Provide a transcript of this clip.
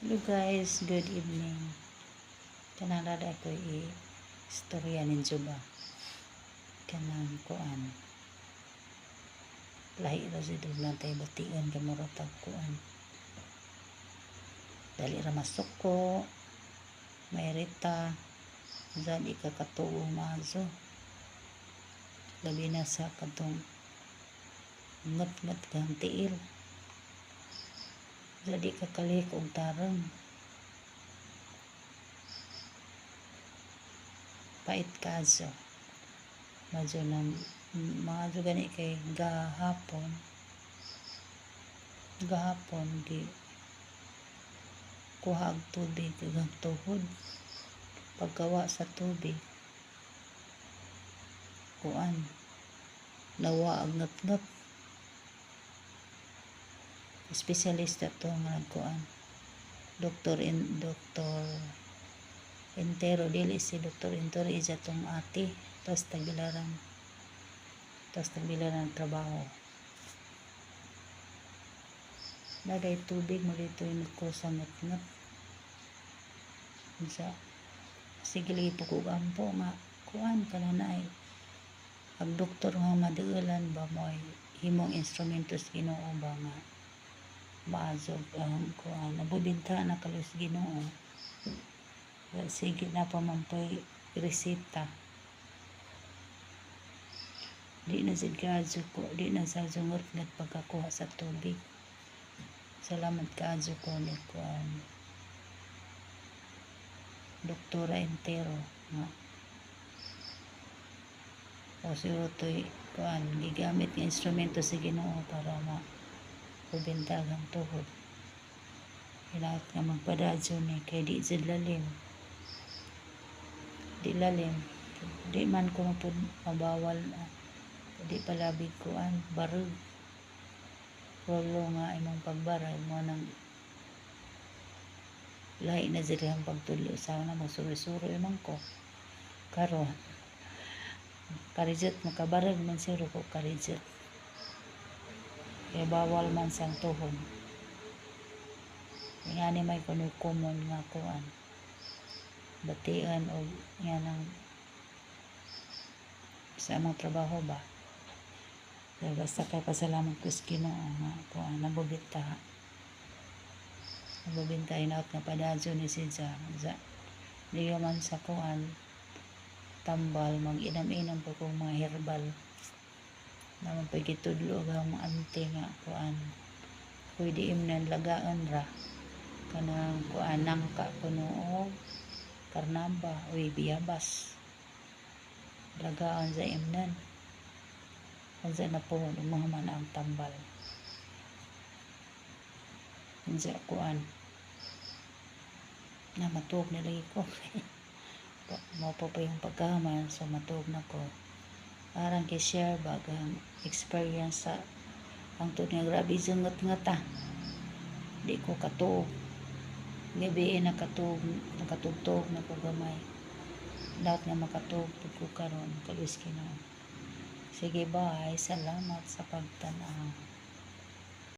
Hello guys, good evening. Kanalada ko istorya ninyo ba? Kanang kuan. Lahi ra si lang tayo batian kamuratag kuan. Dali ra masuko, mayrita, dali ka katuo mazo. Labi na sa katong ngat-ngat kang tiil. Dali ka kalik og tarong. Pait kaso. Medyo nang mga gani kay gahapon di kuha og tubig kag tuhod pagkawa sa tubig kuan nawa ang ngat-ngat espesyalista to nga kuan doktor Entero dili si Dr. Entero isa tong ate tas tagbilaran trabaho nagay tubig mo dito yung ko sa ngat-ngat sa sige lagi po kong ampo nga kuan kananay ang doktor nga madiulan ba mo ay himong instrumento sa Ginoo ba nga maazog ang kuan nabubinta na kalos Ginoo sige na pa man pa'y resita di na sa ngat pagkakuha sa tubig. Salamat kaadyo ko ni kuan Doktora Entero nga o siguro to'y kuan gigamit ng instrumento sa Ginoo para mabintag ang tuhod. Kailangan nga magpadadyo ni kay di lalim di man ko mabawal di palabig kuan barug rolo nga imong pagbarag mo nang lahi na ang pagtulo sa na magsuro-suro imong ko karon karizet makabarag man siro ko karizet kaya bawal man sang tuhod ingani may kuno common nga kuan batian o yan ang sa among trabaho ba kaya basta kay pasalamat ko sa Ginoo nga kuan nabubinta inaot nga padadyo ni Sidja di man sa kuan tambal mag inam-inam po kong mga herbal naman pagitudlo ang mga ante nga kuan pwede imnan lagaan ra kanang kuan nangka kuno og karnamba o biyabas lagaan sa imnan unsa na po umahuman ang tambal unsa kuan na matuog na lagi ko mo pa yung pagkaman so matuog na ko arang kay share bagang experience sa ang tunay grabe ngat-ngata di ko katuog gabi nakatugtog na ko gamay lahat nga makatug ko karon kalis Ginoo sige bye salamat sa pagtan-aw.